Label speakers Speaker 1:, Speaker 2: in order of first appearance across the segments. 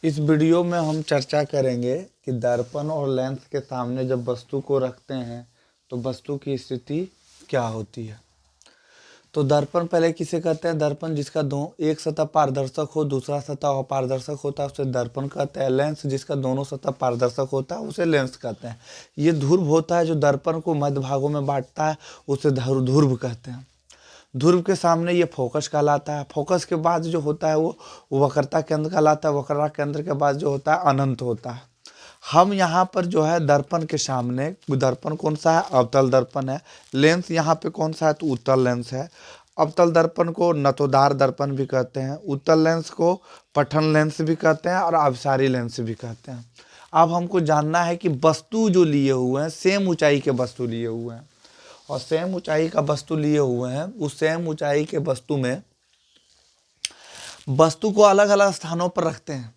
Speaker 1: इस वीडियो में हम चर्चा करेंगे कि दर्पण और लेंस के सामने जब वस्तु को रखते हैं तो वस्तु की स्थिति क्या होती है। तो दर्पण पहले किसे कहते हैं? दर्पण जिसका एक सतह पारदर्शक हो, दूसरा सतह अपारदर्शक होता है उसे दर्पण कहते हैं। लेंस जिसका दोनों सतह पारदर्शक होता है उसे लेंस कहते हैं। ये ध्रुव होता है जो दर्पण को मध्य भागों में बांटता है, उसे ध्रुव कहते हैं। ध्रुव के सामने ये फोकस कहलाता है। फोकस के बाद जो होता है वो वक्रता केंद्र कहलाता है। वक्रता केंद्र के बाद जो होता है अनंत होता है। हम यहाँ पर जो है दर्पण के सामने, दर्पण कौन सा है? अवतल दर्पण है। लेंस यहाँ पे कौन सा है? तो उत्तल लेंस है। अवतल दर्पण को नतोदार दर्पण भी कहते हैं, उत्तल लेंस को पठन लेंस भी कहते हैं और अभिसारी लेंस भी कहते हैं। अब हमको जानना है कि वस्तु जो लिए हुए हैं, सेम ऊंचाई के वस्तु लिए हुए हैं, और सेम ऊंचाई का वस्तु लिए हुए हैं, उस सेम ऊंचाई के वस्तु में वस्तु को अलग अलग स्थानों पर रखते हैं।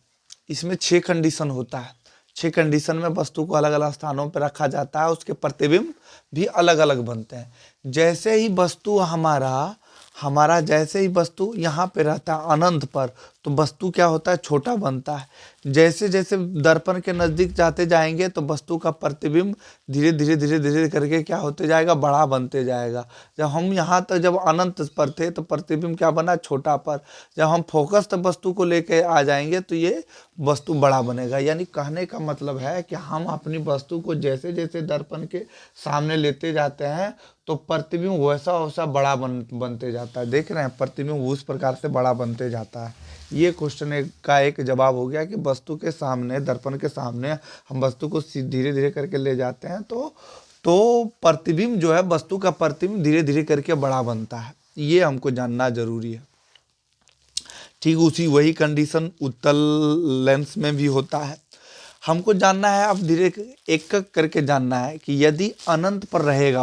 Speaker 1: इसमें 6 कंडीशन होता है। 6 कंडीशन में वस्तु को अलग अलग स्थानों पर रखा जाता है, उसके प्रतिबिंब भी अलग अलग बनते हैं। जैसे ही वस्तु हमारा जैसे ही वस्तु यहाँ पे रहता है अनंत पर, तो वस्तु क्या होता है? छोटा बनता है। जैसे जैसे दर्पण के नज़दीक जाते जाएंगे तो वस्तु का प्रतिबिंब धीरे धीरे धीरे धीरे करके क्या होते जाएगा? बड़ा बनते जाएगा। जब हम यहाँ तक जब अनंत पर थे तो प्रतिबिंब क्या बना? छोटा पर। जब हम फोकस तक वस्तु को लेके आ जाएंगे तो ये वस्तु बड़ा बनेगा। यानी कहने का मतलब है कि हम अपनी वस्तु को जैसे जैसे दर्पण के सामने लेते जाते हैं तो प्रतिबिंब वैसा वैसा बड़ा बनते जाता है। देख रहे हैं, प्रतिबिंब उस प्रकार से बड़ा बनते जाता है। ये क्वेश्चन का एक जवाब हो गया कि वस्तु के सामने, दर्पण के सामने हम वस्तु को धीरे धीरे करके ले जाते हैं तो प्रतिबिंब जो है, वस्तु का प्रतिबिंब धीरे धीरे करके बड़ा बनता है। ये हमको जानना जरूरी है। ठीक वही कंडीशन उत्तल लेंस में भी होता है। हमको जानना है, अब धीरे एक एक करके जानना है कि यदि अनंत पर रहेगा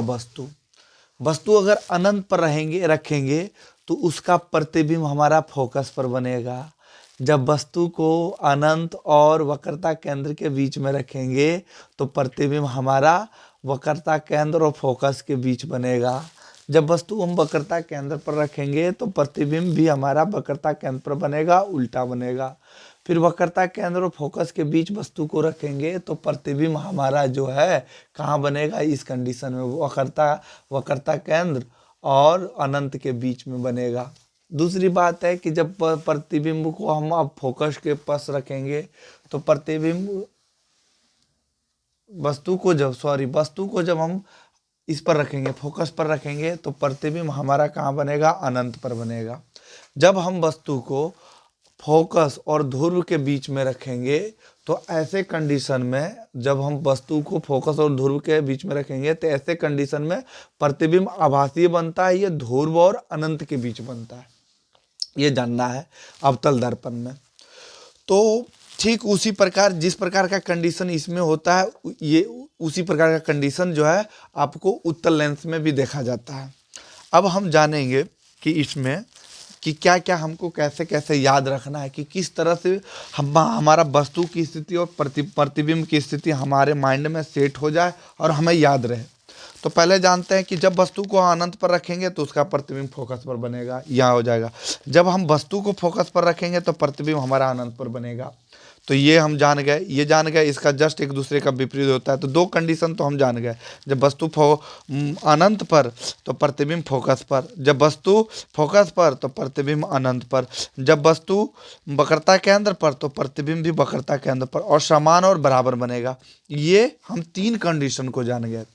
Speaker 1: वस्तु अगर अनंत पर रखेंगे तो उसका प्रतिबिंब हमारा फोकस पर बनेगा। जब वस्तु को अनंत और वक्रता केंद्र के बीच में रखेंगे तो प्रतिबिंब हमारा वक्रता केंद्र और फोकस के बीच बनेगा। जब वस्तु हम वक्रता केंद्र पर रखेंगे तो प्रतिबिंब भी हमारा वक्रता केंद्र पर बनेगा, उल्टा बनेगा। फिर वक्रता केंद्र और फोकस के बीच वस्तु को रखेंगे तो प्रतिबिंब हमारा जो है कहाँ बनेगा? इस कंडीशन में वक्रता केंद्र और अनंत के बीच में बनेगा। दूसरी बात है कि जब प्रतिबिंब को हम अब फोकस के पास रखेंगे तो प्रतिबिंब वस्तु को जब हम इस पर रखेंगे, फोकस पर रखेंगे, तो प्रतिबिंब हमारा कहाँ बनेगा? अनंत पर बनेगा। जब हम वस्तु को फोकस और ध्रुव के बीच में रखेंगे तो ऐसे कंडीशन में, जब हम वस्तु को फोकस और ध्रुव के बीच में रखेंगे तो ऐसे कंडीशन में प्रतिबिंब आभासीय बनता है। ये ध्रुव और अनंत के बीच बनता है। ये जानना है अवतल दर्पण में। तो ठीक उसी प्रकार जिस प्रकार का कंडीशन इसमें होता है, ये उसी प्रकार का कंडीशन जो है आपको उत्तल लेंस में भी देखा जाता है। अब हम जानेंगे कि इसमें कि क्या क्या हमको कैसे कैसे याद रखना है, कि किस तरह से हमारा वस्तु की स्थिति और प्रतिबिंब की स्थिति हमारे माइंड में सेट हो जाए और हमें याद रहे। तो पहले जानते हैं कि जब वस्तु को अनंत पर रखेंगे तो उसका प्रतिबिंब फोकस पर बनेगा, यहाँ हो जाएगा। जब हम वस्तु को फोकस पर रखेंगे तो प्रतिबिंब हमारा अनंत पर बनेगा। तो ये हम जान गए, इसका जस्ट एक दूसरे का विपरीत होता है। तो 2 कंडीशन तो हम जान गए। जब वस्तु अनंत पर तो प्रतिबिंब फोकस पर, जब वस्तु फोकस पर तो प्रतिबिंब अनंत पर, जब वस्तु वक्रता केंद्र पर तो प्रतिबिंब भी वक्रता केंद्र पर, और समान और बराबर बनेगा। ये हम 3 कंडीशन को जान गए।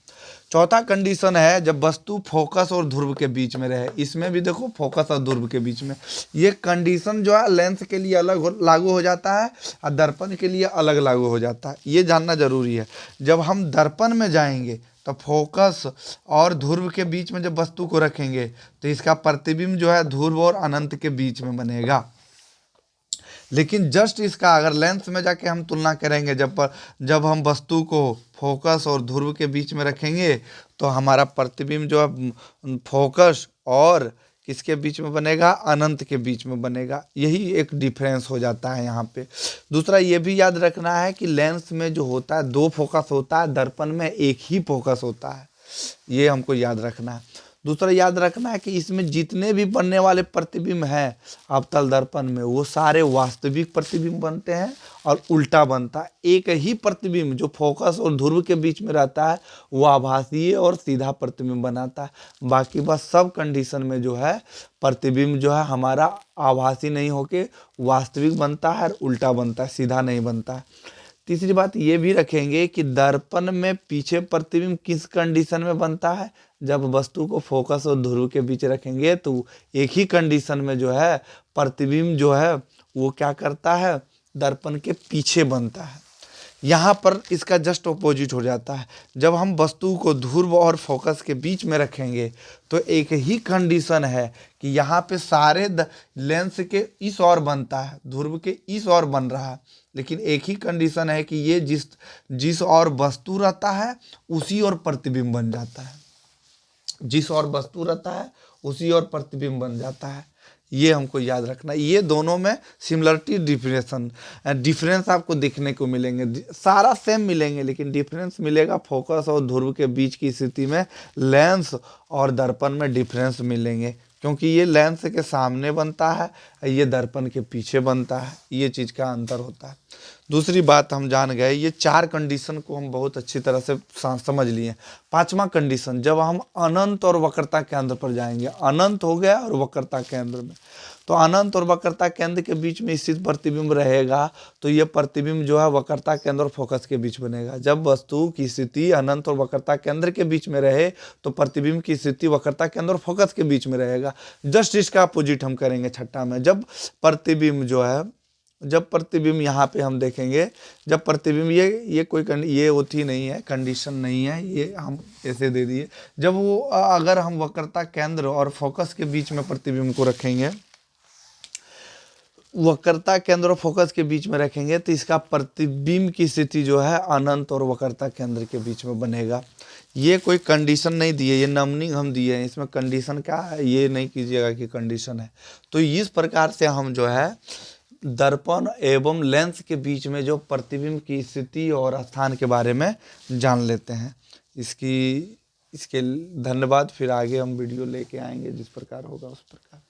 Speaker 1: चौथा कंडीशन है जब वस्तु फोकस और ध्रुव के बीच में रहे। इसमें भी देखो, फोकस और ध्रुव के बीच में। ये कंडीशन जो है लेंस के लिए अलग लागू हो जाता है और दर्पण के लिए अलग लागू हो जाता है। ये जानना जरूरी है। जब हम दर्पण में जाएंगे तो फोकस और ध्रुव के बीच में जब वस्तु को रखेंगे तो इसका प्रतिबिंब जो है ध्रुव और अनंत के बीच में बनेगा। लेकिन जस्ट इसका अगर लेंस में जाके हम तुलना करेंगे, जब हम वस्तु को फोकस और ध्रुव के बीच में रखेंगे तो हमारा प्रतिबिंब जो है फोकस और किसके बीच में बनेगा? अनंत के बीच में बनेगा। यही एक डिफरेंस हो जाता है यहाँ पे। दूसरा ये भी याद रखना है कि लेंस में जो होता है 2 फोकस होता है, दर्पण में एक ही फोकस होता है। ये हमको याद रखना है। दूसरा याद रखना है कि इसमें जितने भी बनने वाले प्रतिबिंब हैं अवतल दर्पण में, वो सारे वास्तविक प्रतिबिंब बनते हैं और उल्टा बनता है। एक ही प्रतिबिंब जो फोकस और ध्रुव के बीच में रहता है वो आभासीय और सीधा प्रतिबिंब बनाता है। बाकी बस सब कंडीशन में जो है प्रतिबिंब जो है हमारा आभासी नहीं होके वास्तविक बनता है और उल्टा बनता है, सीधा नहीं बनता है। तीसरी बात ये भी रखेंगे कि दर्पण में पीछे प्रतिबिंब किस कंडीशन में बनता है, जब वस्तु को फोकस और ध्रुव के बीच रखेंगे तो एक ही कंडीशन में जो है प्रतिबिंब जो है वो क्या करता है, दर्पण के पीछे बनता है। यहाँ पर इसका जस्ट ऑपोजिट हो जाता है। जब हम वस्तु को ध्रुव और फोकस के बीच में रखेंगे तो एक ही कंडीशन है कि यहाँ पे सारे लेंस के इस ओर बनता है, ध्रुव के इस ओर बन रहा है, लेकिन एक ही कंडीशन है कि ये जिस ओर वस्तु रहता है उसी ओर प्रतिबिंब बन जाता है। जिस ओर वस्तु रहता है उसी ओर प्रतिबिंब बन जाता है। ये हमको याद रखना। ये दोनों में सिमिलरिटी डिफरेंस आपको देखने को मिलेंगे। सारा सेम मिलेंगे लेकिन डिफरेंस मिलेगा फोकस और ध्रुव के बीच की स्थिति में, लेंस और दर्पण में डिफरेंस मिलेंगे, क्योंकि ये लेंस के सामने बनता है, ये दर्पण के पीछे बनता है। ये चीज़ का अंतर होता है। दूसरी बात हम जान गए, ये 4 कंडीशन को हम बहुत अच्छी तरह से समझ लिए। 5वां कंडीशन, जब हम अनंत और वक्रता केंद्र पर जाएंगे, अनंत हो गया और वक्रता केंद्र में, तो अनंत और वक्रता केंद्र के बीच में स्थित प्रतिबिंब रहेगा तो ये प्रतिबिंब जो है वक्रता केंद्र और फोकस के बीच बनेगा। जब वस्तु की स्थिति अनंत और वक्रता केंद्र के बीच में रहे तो प्रतिबिंब की स्थिति वक्रता केंद्र और फोकस के बीच में रहेगा। जस्ट इसका अपोजिट हम करेंगे छठा में। जब प्रतिबिंब यहाँ पे हम देखेंगे, जब प्रतिबिंब ये कोई ये होती नहीं है, कंडीशन नहीं है, ये हम ऐसे दे दिए। जब वो अगर हम वक्रता केंद्र और फोकस के बीच में प्रतिबिंब को रखेंगे, वक्रता केंद्र और फोकस के बीच में रखेंगे तो इसका प्रतिबिंब की स्थिति जो है अनंत और वक्रता केंद्र के बीच में बनेगा। ये कोई कंडीशन नहीं दी है, ये नंबरिंग हम दिए हैं, इसमें कंडीशन क्या है ये नहीं कीजिएगा कि कंडीशन है। तो इस प्रकार से हम जो है दर्पण एवं लेंस के बीच में जो प्रतिबिंब की स्थिति और स्थान के बारे में जान लेते हैं। इसके धन्यवाद। फिर आगे हम वीडियो लेके आएंगे जिस प्रकार होगा उस प्रकार।